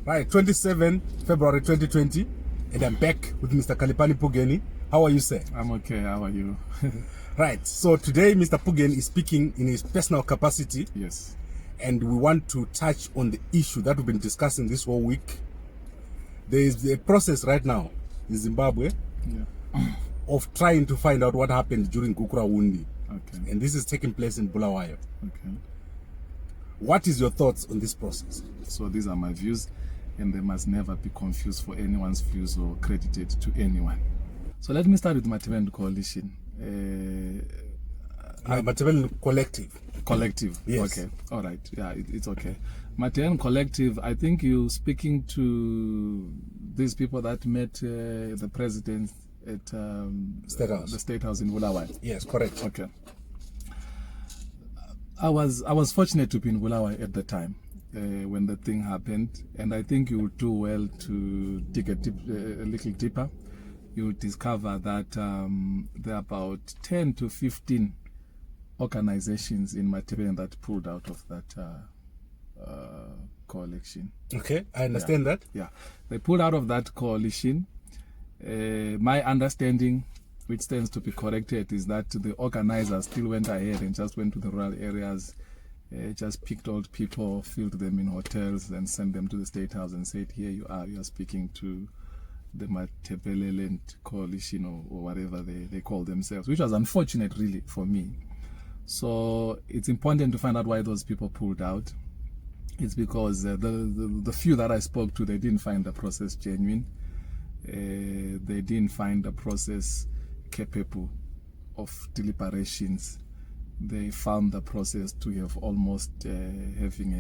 Right, 27 February 2020, and I'm back with Mr. Khaliphani Phugeni. How are you, sir? I'm okay. How are you? Right, so today Mr. Phugeni is speaking in his personal capacity. Yes. And we want to touch on the issue that we've been discussing this whole week. There is a process right now in Zimbabwe of trying to find out what happened during Gukurahundi. Okay. And this is taking place in Bulawayo. Okay. What is your thoughts on this process? So these are my views, and they must never be confused for anyone's views or credited to anyone. So let me start with Matabeleland Coalition. Matabeleland Collective. Collective. Yes. Okay. All right. Yeah, it's okay. Matabeleland Collective, I think you're speaking to these people that met the president at the State House in Bulawayo. Yes, correct. Okay. I was fortunate to be in Bulawayo at the time when the thing happened, and I think you would do well to dig a little deeper. You will discover that there are about 10 to 15 organizations in Matabeleland that pulled out of that coalition. Okay, I understand that. Yeah, they pulled out of that coalition. My understanding, which tends to be corrected, is that the organizers still went ahead and just went to the rural areas, just picked old people, filled them in hotels, and sent them to the State House and said, here you are speaking to the Matabeleland Coalition or whatever they call themselves, which was unfortunate really for me. So it's important to find out why those people pulled out. It's because the few that I spoke to, they didn't find the process genuine. They didn't find the process capable of deliberations. They found the process to have almost having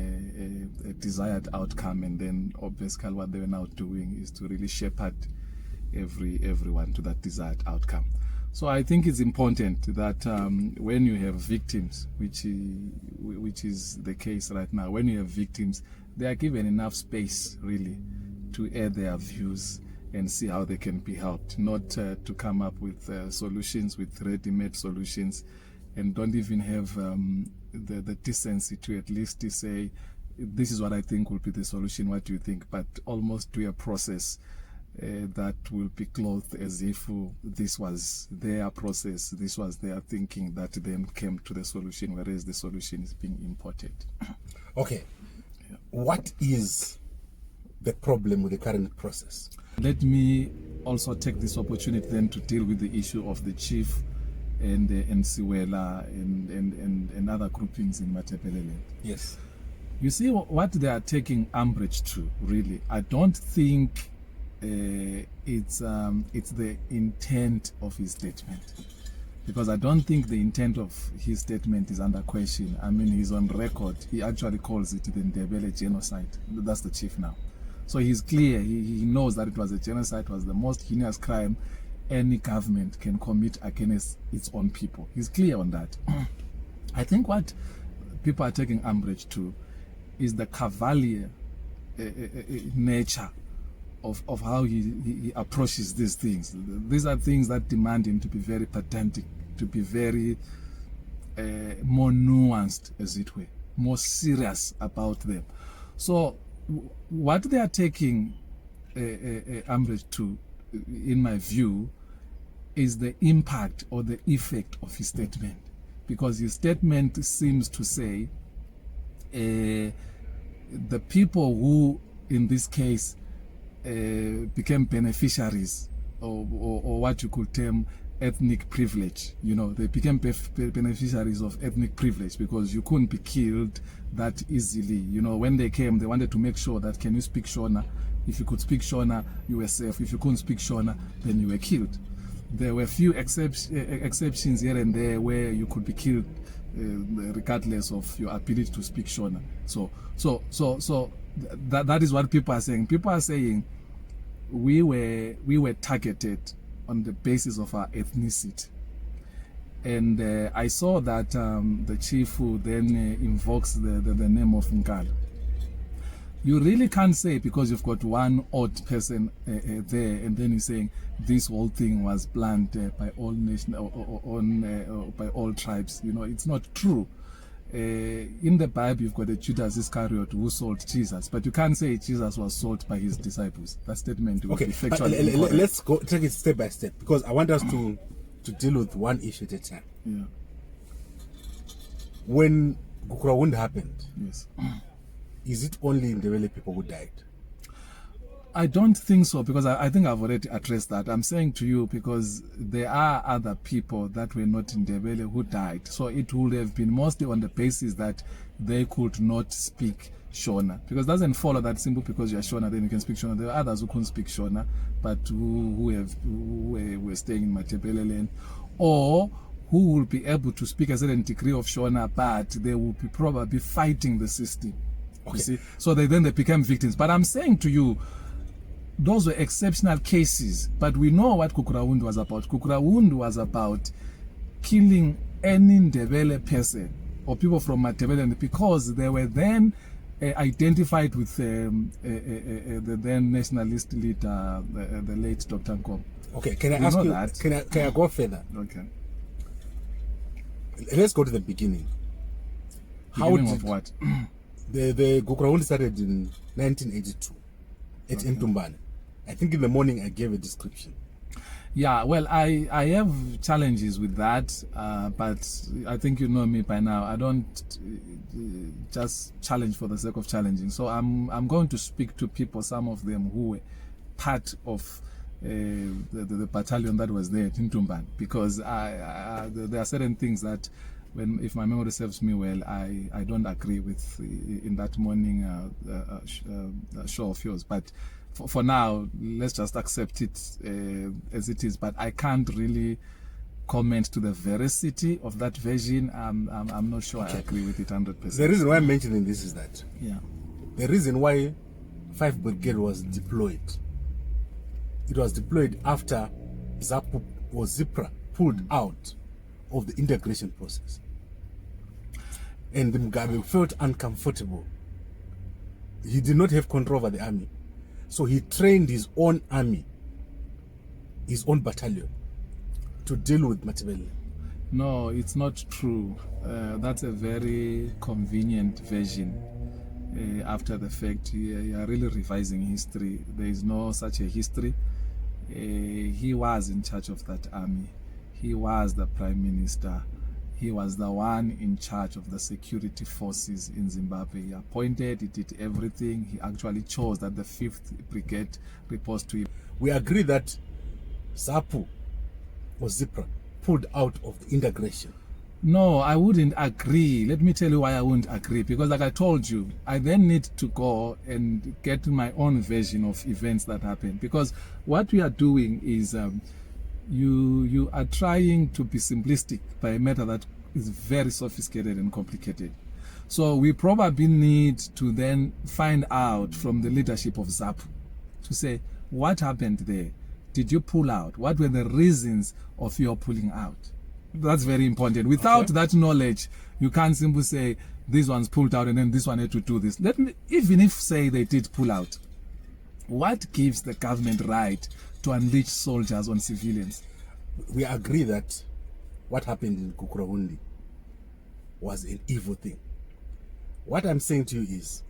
a desired outcome, and then basically what they were now doing is to really shepherd everyone to that desired outcome. So I think it's important that when you have victims, which is the case right now, when you have victims, they are given enough space really to air their views and see how they can be helped, not to come up with solutions, with ready-made solutions, and don't even have the decency to at least to say, this is what I think will be the solution, what do you think? But almost do a process that will be clothed as if this was their process, this was their thinking that then came to the solution, whereas the solution is being imported. Okay. Yeah. What is the problem with the current process? Let me also take this opportunity then to deal with the issue of the chief and Siwela and other groupings in Matabeleland. Yes. You see what they are taking umbrage to, really. I don't think it's the intent of his statement, because I don't think the intent of his statement is under question. I mean, he's on record. He actually calls it the Ndebele genocide. That's the chief now. So he's clear. He knows that it was a genocide, was the most heinous crime any government can commit against its own people. He's clear on that. I think what people are taking umbrage to is the cavalier nature of how he approaches these things. These are things that demand him to be very pedantic, to be very more nuanced, as it were, more serious about them. So what they are taking umbrage to, in my view, is the impact or the effect of his statement. Because his statement seems to say the people who, in this case, became beneficiaries or what you could term ethnic privilege. You know, they became beneficiaries of ethnic privilege because you couldn't be killed that easily. You know, when they came, they wanted to make sure that, can you speak Shona? If you could speak Shona, you were safe. If you couldn't speak Shona, then you were killed. There were few exceptions here and there where you could be killed regardless of your ability to speak Shona. So that is what people are saying. People are saying we were targeted on the basis of our ethnicity. And I saw that the chief who then invokes the name of Nkala. You really can't say, because you've got one odd person there, and then you're saying this whole thing was planned by all nations, by all tribes. You know, it's not true. in the Bible, you've got a Judas Iscariot who sold Jesus, but you can't say Jesus was sold by his disciples. That statement would be factually incorrect. Let's go take it step by step, because I want us to deal with one issue at a time. Yeah. When Gukurahundi happened, Yes. is it only Ndebele people who died? I don't think so, because I think I've already addressed that. I'm saying to you because there are other people that were not in Ndebele who died. So it would have been mostly on the basis that they could not speak Shona. Because it doesn't follow that simple because you're Shona, then you can speak Shona. There are others who couldn't speak Shona, but who were staying in Matebele land, or who will be able to speak a certain degree of Shona, but they will be probably fighting the system. Okay. You see? So they became victims. But I'm saying to you, those were exceptional cases, but we know what Gukurahundi was about. Gukurahundi was about killing any Ndebele person or people from Matebele because they were then identified with the then nationalist leader, the late Dr. Nkom. Okay, can I ask you that? Can I go further? Okay. Let's go to the beginning. Beginning of what? The Gukurahundi started in 1982 at Ntumbane. I think in the morning I gave a description. Yeah, well, I have challenges with that, but I think you know me by now. I don't just challenge for the sake of challenging. So I'm going to speak to people, some of them who were part of the battalion that was there at Ntumbane, because there are certain things that, if my memory serves me well, I don't agree with in that morning show of yours. But for now, let's just accept it as it is. But I can't really comment to the veracity of that version. I'm not sure I agree with it 100%. The reason why I'm mentioning this is that the reason why Fifth Brigade was deployed, it was deployed after ZAPU or ZIPRA pulled out of the integration process. And the Mugabe felt uncomfortable. He did not have control over the army. So he trained his own army, his own battalion, to deal with Matebele. No, it's not true. That's a very convenient version. After the fact, you are really revising history. There is no such a history. He was in charge of that army. He was the prime minister. He was the one in charge of the security forces in Zimbabwe. He appointed, he did everything. He actually chose that the 5th Brigade reports to him. We agree that ZAPU or ZIPRA pulled out of the integration. No, I wouldn't agree. Let me tell you why I wouldn't agree. Because like I told you, I then need to go and get my own version of events that happened. Because what we are doing is you are trying to be simplistic by a matter that is very sophisticated and complicated. So we probably need to then find out from the leadership of ZAPU to say, what happened there? Did you pull out? What were the reasons of your pulling out? That's very important. Without that knowledge, you can't simply say this one's pulled out and then this one had to do this. Even if say they did pull out, what gives the government right to unleash soldiers on civilians? We agree that what happened in Gukurahundi was an evil thing. What I'm saying to you is,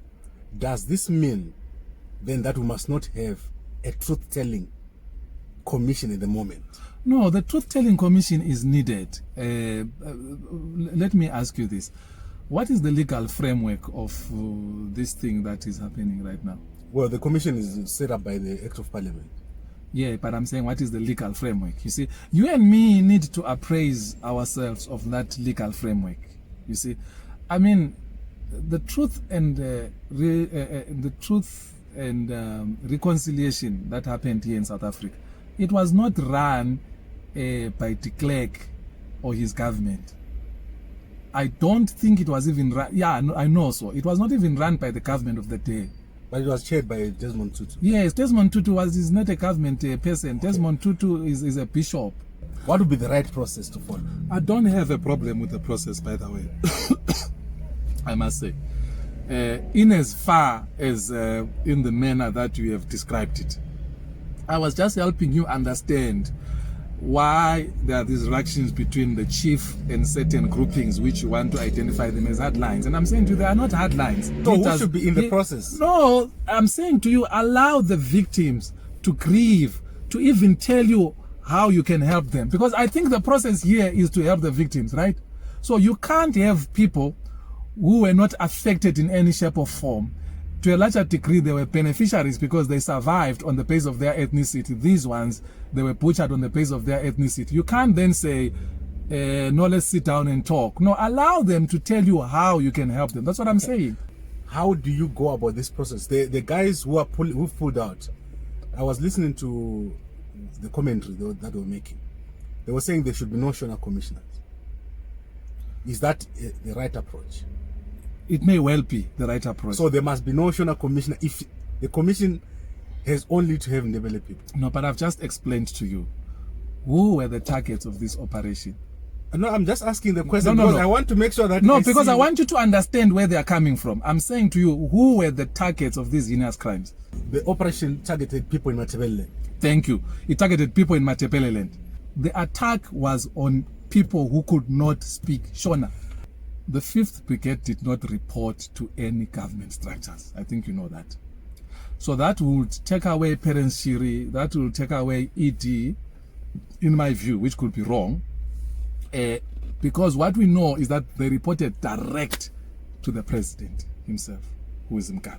does this mean then that we must not have a truth-telling commission at the moment? No, the truth-telling commission is needed. Let me ask you this. What is the legal framework of this thing that is happening right now? Well, the commission is set up by the Act of Parliament. Yeah, but I'm saying, what is the legal framework? You see, you and me need to appraise ourselves of that legal framework. You see, I mean, the truth and reconciliation that happened here in South Africa, it was not run by de Klerk or his government. I don't think it was even run. Yeah, I know so. It was not even run by the government of the day. But it was chaired by Desmond Tutu. Yes, Desmond Tutu is not a government person. Okay. Desmond Tutu is a bishop. What would be the right process to follow? I don't have a problem with the process, by the way. I must say. In as far as in the manner that you have described it. I was just helping you understand why there are these reactions between the chief and certain groupings which you want to identify them as hardlines. And I'm saying to you, they are not hardlines. So who should be in the process? No, I'm saying to you, allow the victims to grieve, to even tell you how you can help them. Because I think the process here is to help the victims, right? So you can't have people who were not affected in any shape or form. To a larger degree, they were beneficiaries because they survived on the basis of their ethnicity. These ones, they were butchered on the basis of their ethnicity. You can't then say, no, let's sit down and talk. No, allow them to tell you how you can help them. That's what I'm saying. How do you go about this process? The guys who pulled out, I was listening to the commentary that they were making. They were saying there should be no Shona commissioners. Is that the right approach? It may well be the right approach. So there must be no Shona commissioner if the commission has only to have Ndebele people. No, but I've just explained to you who were the targets of this operation. No, I'm just asking the question because I want to make sure that I want you to understand where they are coming from. I'm saying to you, who were the targets of these heinous crimes? The operation targeted people in Matebele. Thank you. It targeted people in Matebele land. The attack was on people who could not speak Shona. The Fifth Brigade did not report to any government structures. I think you know that. So that would take away Parents Shiri, that will take away ED, in my view, which could be wrong. Because what we know is that they reported direct to the president himself, who is Mugabe.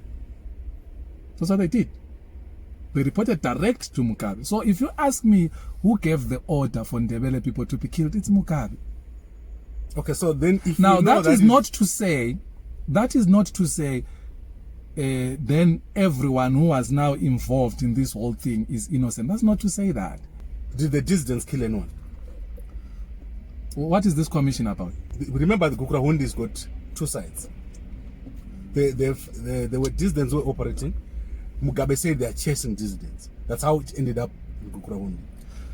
That's what they did. They reported direct to Mugabe. So if you ask me who gave the order for Ndebele people to be killed, it's Mugabe. Okay, so then if now you know that is not to say then everyone who was now involved in this whole thing is innocent. That's not to say that. Did the dissidents kill anyone? What is this commission about? Remember, the Gukurahundi got two sides. There were dissidents who were operating. Mugabe said they are chasing dissidents. That's how it ended up in Gukurahundi.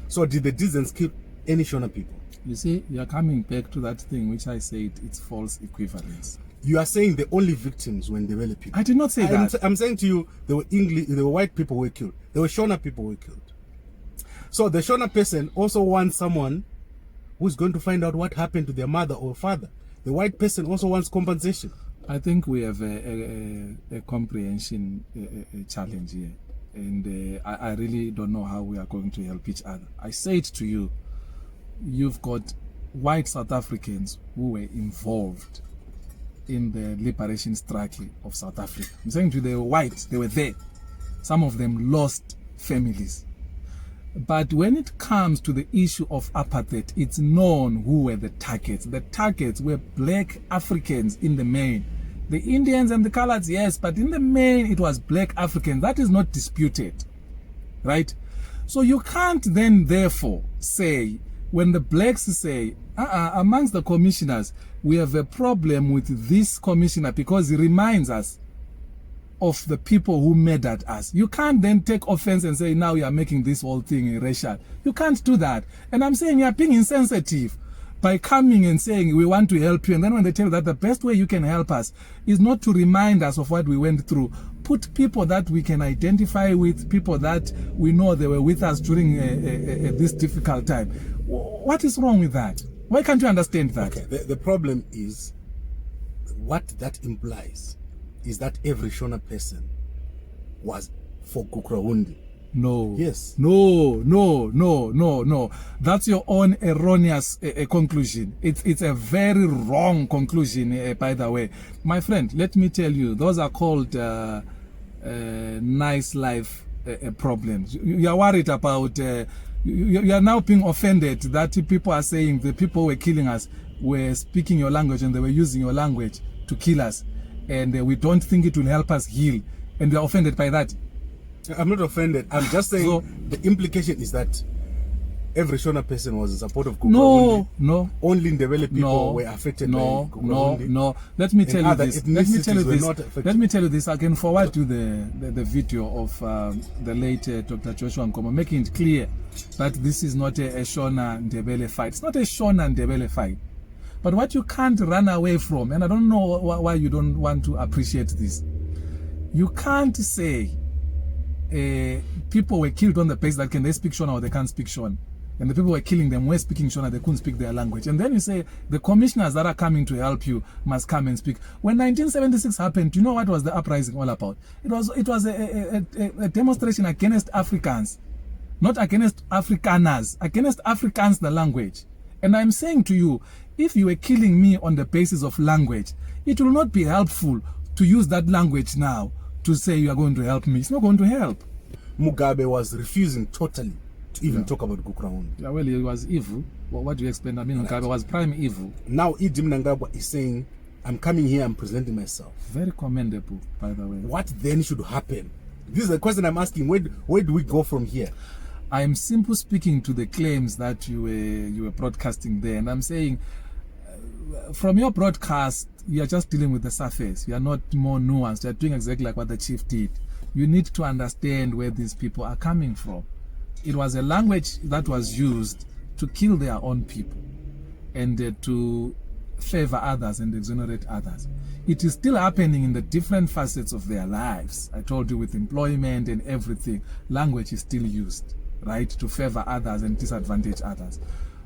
So did the dissidents kill any Shona people? You see, you are coming back to that thing which I said, it's false equivalence. You are saying the only victims were Ndebele people. I did not say that. I'm saying to you, there were white people who were killed. There were Shona people who were killed. So the Shona person also wants someone who's going to find out what happened to their mother or father. The white person also wants compensation. I think we have a comprehension challenge here. And I really don't know how we are going to help each other. I say it to you, you've got white South Africans who were involved in the liberation struggle of South Africa. I'm saying to you, they were white, they were there. Some of them lost families. But when it comes to the issue of apartheid, it's known who were the targets. The targets were black Africans in the main. The Indians and the coloreds, yes, but in the main it was black Africans. That is not disputed, right? So you can't then therefore say, when the blacks say, amongst the commissioners, we have a problem with this commissioner because he reminds us of the people who murdered us. You can't then take offense and say, now you are making this whole thing racial. You can't do that. And I'm saying you are being insensitive by coming and saying, we want to help you. And then when they tell you that the best way you can help us is not to remind us of what we went through. Put people that we can identify with, people that we know they were with us during this difficult time. What is wrong with that? Why can't you understand that? Okay, the problem is, what that implies is that every Shona person was for Gukurahundi. No. Yes. No. That's your own erroneous conclusion. It's a very wrong conclusion, by the way. My friend, let me tell you, those are called nice life problems. You are worried about, you are now being offended that people are saying the people who were killing us were speaking your language and they were using your language to kill us. And we don't think it will help us heal. And we are offended by that. I'm not offended. I'm just saying so, the implication is that every Shona person was in support of Gukurahundi. No. Only Ndebele people were affected by Gukurahundi. No. Let me tell you this. Let me tell you this. I can forward you the video of the late Dr. Joshua Nkomo making it clear that this is not a Shona Ndebele fight. It's not a Shona Ndebele fight. But what you can't run away from, and I don't know why you don't want to appreciate this, you can't say people were killed on the basis that can they speak Shona or they can't speak Shona. and the people were killing them were speaking Shona, they couldn't speak their language. And then you say the commissioners that are coming to help you must come and speak. When 1976 happened, do you know what was the uprising all about? It was a demonstration against Africans, not against Afrikaners, against Afrikaans, the language. And I'm saying to you, if you were killing me on the basis of language, it will not be helpful to use that language now to say you are going to help me. It's not going to help. Mugabe was refusing totally to even talk about Gukurahundi. Yeah, well, he was evil. Well, what do you explain? I mean, Mugabe was prime evil. Now, Idi Mnangagwa is saying, I'm coming here, I'm presenting myself. Very commendable, by the way. What then should happen? This is the question I'm asking. Where do we go from here? I am simply speaking to the claims that you were broadcasting there, and I'm saying, from your broadcast, you are just dealing with the surface. You are not more nuanced. You are doing exactly like what the chief did. You need to understand where these people are coming from. It was a language that was used to kill their own people and to favor others and exonerate others. It is still happening in the different facets of their lives. I told you, with employment and everything, language is still used, right, to favor others and disadvantage others.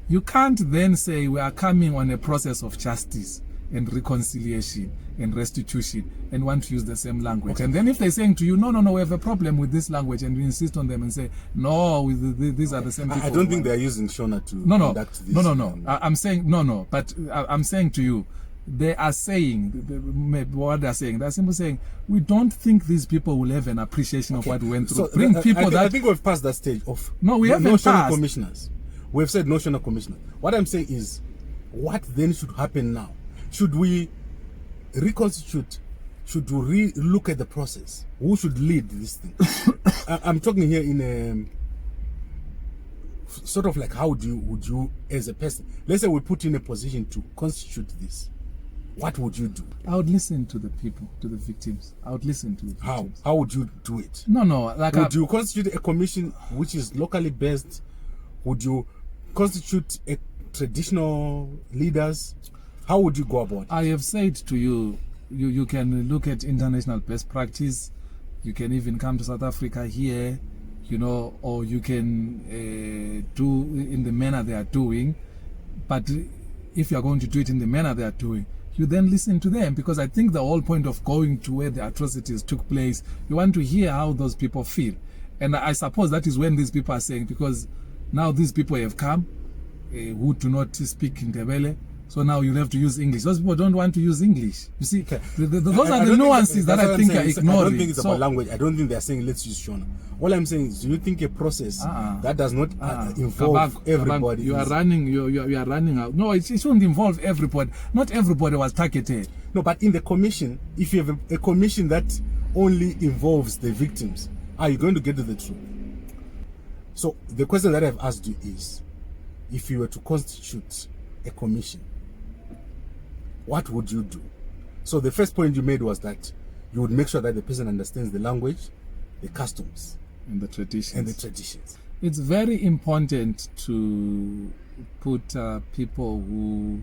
You can't then say we are coming on a process of justice and reconciliation and restitution and want to use the same language. Okay. And then if they're saying to you, no, we have a problem with this language, and you insist on them and say, no, these are the same people. I don't think they're using Shona to conduct this. No. I'm saying, no. But I'm saying to you, they are saying, what they're saying, they're simply saying, we don't think these people will have an appreciation of what we went through. So I think we've passed that stage of we haven't no Shona passed. Commissioners. We've said no Shona Commissioners. What I'm saying is, what then should happen now? Should we reconstitute? Should we look at the process? Who should lead this thing? I'm talking here in a sort of like, how would you as a person, let's say we put you in a position to constitute this, what would you do? I would listen to the people, to the victims. I would listen to the victims. How would you do it? No. Would you constitute a commission which is locally based? Would you constitute a traditional leaders? How would you go about it? I have said to you, you can look at international best practice. You can even come to South Africa here, or you can do in the manner they are doing. But if you are going to do it in the manner they are doing, you then listen to them, because I think the whole point of going to where the atrocities took place, you want to hear how those people feel. And I suppose that is when these people are saying, because now these people have come who do not speak Ndebele, so now you have to use English. Those people don't want to use English. You see, those are the nuances that I think are ignoring. I don't think it's about language. I don't think they're saying let's use Shona. All I'm saying is, do you think a process that does not involve everybody? You are running out. No, it shouldn't involve everybody. Not everybody was targeted. No, but in the commission, if you have a commission that only involves the victims, are you going to get to the truth? So the question that I've asked you is, if you were to constitute a commission, what would you do? So the first point you made was that you would make sure that the person understands the language, the customs, and the traditions. It's very important to put people who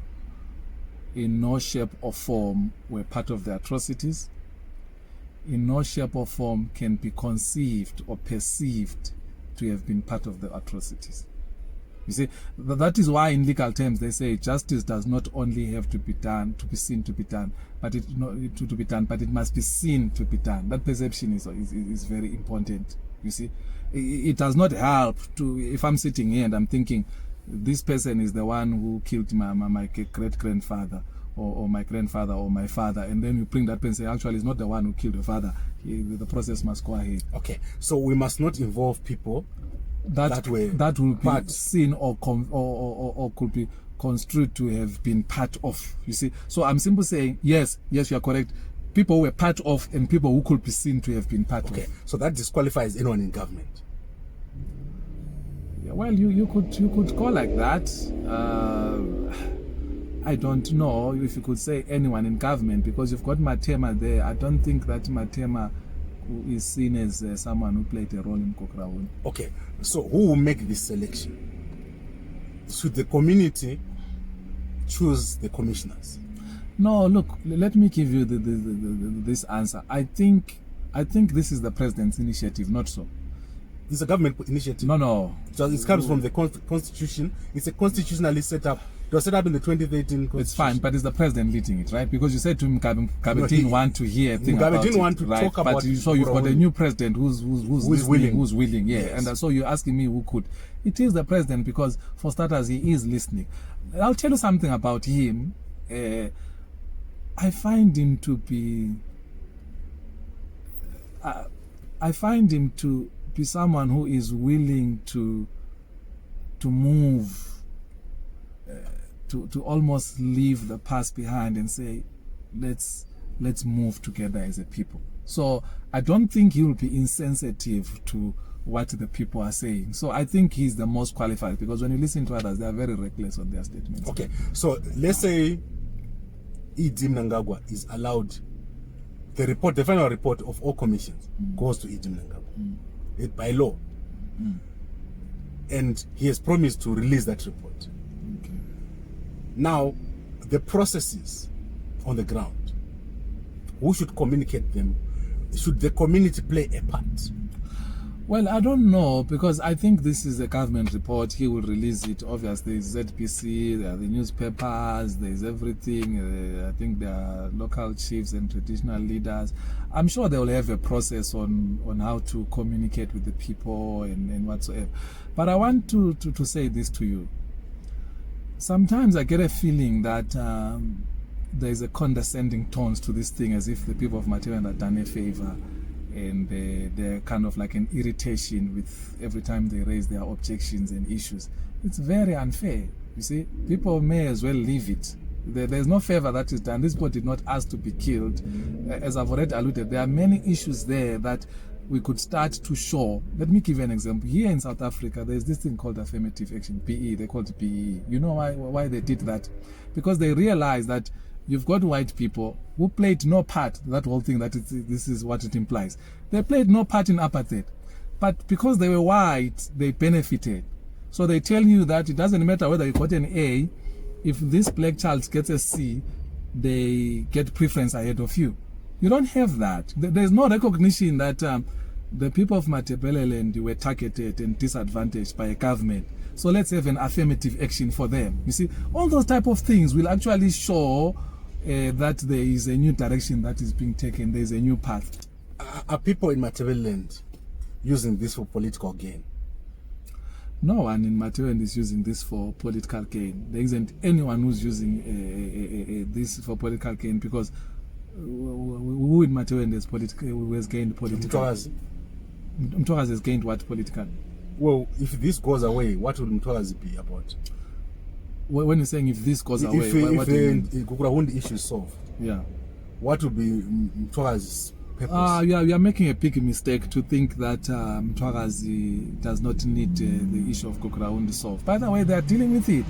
in no shape or form were part of the atrocities, in no shape or form can be conceived or perceived to have been part of the atrocities. You see, that is why in legal terms they say justice does not only have to be done, to be seen to be done, but it must be seen to be done. That perception is very important. You see, it does not help to, if I'm sitting here and I'm thinking this person is the one who killed my great grandfather or my grandfather or my father, and then you bring that person and say actually it's not the one who killed your father. The process must go ahead. Okay, so we must not involve people that will be seen or could be construed to have been part of. You see, so I'm simply saying yes, you are correct. People were part of, and people who could be seen to have been part of. Okay, so that disqualifies anyone in government. Yeah, well, you could call like that. I don't know if you could say anyone in government, because you've got Matema there. I don't think that Matema is seen as someone who played a role in Gukurahundi. Okay, so who will make this selection? Should the community choose the commissioners? No, look, let me give you this answer. I think this is the president's initiative, not so. It's a government initiative. No. So it comes from the constitution. It's a constitutionally set up. It was set up in the 2013 constitution. It's fine, but it's the president leading it, right? Because you said to him, Mugabe didn't want to hear a thing Mugabe about didn't it, want to right? talk about But so you've got a new president who's willing, yeah. Yes. And so you're asking me who could. It is the president because, for starters, he is listening. I'll tell you something about him. I find him to be. I find him to be someone who is willing to move. To almost leave the past behind and say, let's move together as a people. So I don't think he will be insensitive to what the people are saying. So I think he's the most qualified, because when you listen to others, they are very reckless on their statements. Okay, so let's say E.D. Mnangagwa is allowed, the final report of all commissions goes to E.D. Mnangagwa by law. And he has promised to release that report. Now, the processes on the ground, who should communicate them? Should the community play a part? Well, I don't know, because I think this is a government report. He will release it. Obviously, there's ZPC, there are the newspapers, there's everything. I think there are local chiefs and traditional leaders. I'm sure they will have a process on how to communicate with the people and whatsoever. But I want to say this to you. Sometimes I get a feeling that there's a condescending tones to this thing, as if the people of Matebele have done a favor, and they're kind of like an irritation with every time they raise their objections and issues. It's very unfair. You see, people may as well leave it. There's no favor that is done. This boy did not ask to be killed. As I've already alluded, there are many issues there that we could start to show. Let me give you an example. Here in South Africa, there's this thing called affirmative action, PE. They call it PE. You know why they did that? Because they realized that you've got white people who played no part, that whole thing, this is what it implies. They played no part in apartheid. But because they were white, they benefited. So they tell you that it doesn't matter whether you got an A, if this black child gets a C, they get preference ahead of you. You don't have that. There's no recognition that the people of Matebeleland were targeted and disadvantaged by a government. So let's have an affirmative action for them. You see, all those type of things will actually show that there is a new direction that is being taken. There's a new path. Are people in Matebeleland using this for political gain? No one in Matebeleland is using this for political gain. There isn't anyone who's using this for political gain, because who in Matebeleland has gained political? Mtwakazi has gained what political? Well, if this goes away, what will Mtwakazi be about? When you're saying if this goes away, what do you mean? If the Gukurahundi issue is solved, yeah, what would be Mtwakazi's purpose? You are making a big mistake to think that Mtwakazi does not need the issue of Gukurahundi solved. By the way, they are dealing with it.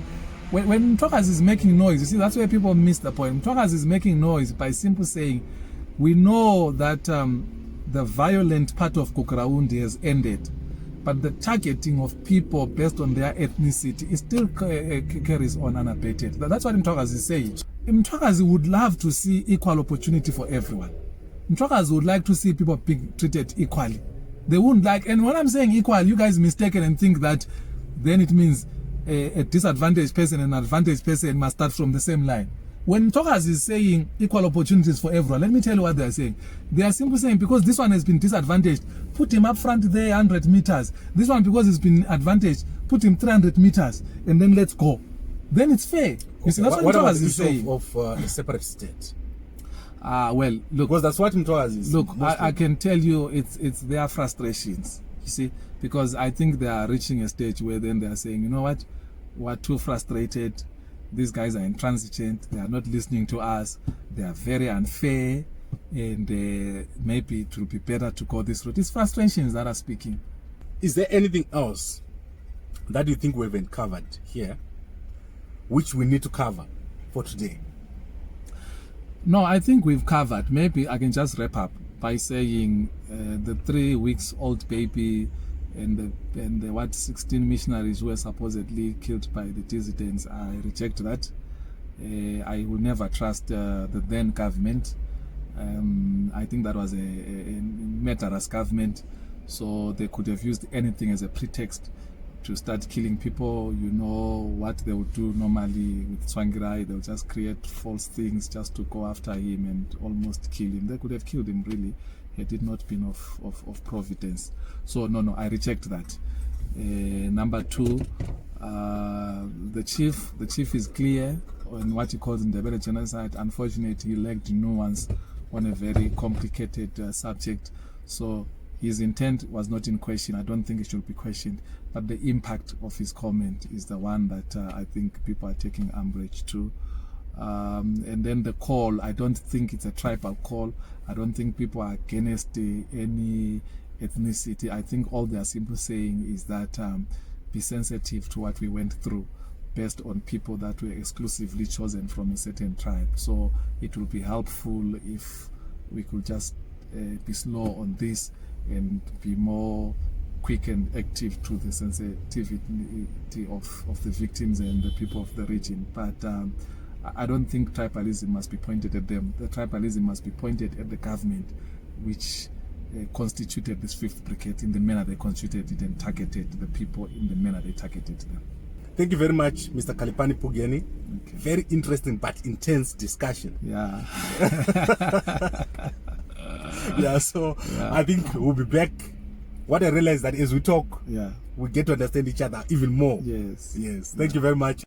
When Mtwakazi is making noise, you see, that's where people miss the point. Mtwakazi is making noise by simply saying, we know that the violent part of Gukurahundi has ended, but the targeting of people based on their ethnicity, it still carries on unabated. That's what Mtwakazi is saying. Mtwakazi would love to see equal opportunity for everyone. Mtwakazi would like to see people being treated equally. They wouldn't like, and when I'm saying equal, you guys mistaken and think that then it means a disadvantaged person and an advantaged person must start from the same line. When Mtwakazi is saying equal opportunities for everyone, let me tell you what they are saying. They are simply saying, because this one has been disadvantaged, put him up front there 100 meters. This one, because he's been advantaged, put him 300 meters, and then let's go. Then it's fair. You see, that's what Mtwakazi is saying. Of a separate state? Well, look, because that's what Mtwakazi is. Look, I can tell you, it's their frustrations. You see, because I think they are reaching a stage where then they are saying, you know what, we're too frustrated. These guys are intransigent. They are not listening to us. They are very unfair, and maybe it will be better to go this route. It's frustrations that are speaking. Is there anything else that you think we haven't covered here, which we need to cover for today? No, I think we've covered. Maybe I can just wrap up by saying the 3 weeks old baby and the 16 missionaries who were supposedly killed by the dissidents. I reject that. I will never trust the then government. I think that was a murderous government. So they could have used anything as a pretext to start killing people. You know what they would do normally with Tsvangirai, they'll just create false things just to go after him and almost kill him. They could have killed him really had it not been of providence. So no, I reject that. Number two, the chief is clear on what he calls Ndebele genocide. Unfortunately, he lacked nuance on a very complicated subject. So his intent was not in question. I don't think it should be questioned. But the impact of his comment is the one that I think people are taking umbrage to. And then the call, I don't think it's a tribal call. I don't think people are against any ethnicity. I think all they are simply saying is that be sensitive to what we went through based on people that were exclusively chosen from a certain tribe. So it will be helpful if we could just be slow on this and be more quick and active to the sensitivity of the victims and the people of the region. But I don't think tribalism must be pointed at them. The tribalism must be pointed at the government, which constituted this Fifth Brigade in the manner they constituted it and targeted the people in the manner they targeted them. Thank you very much, Mr. Khaliphani Phugeni. Okay. Very interesting but intense discussion. Yeah. Yeah, so I think we'll be back. What I realize that as we talk, Yeah. we get to understand each other even more. Yes. Yes. Thank you very much.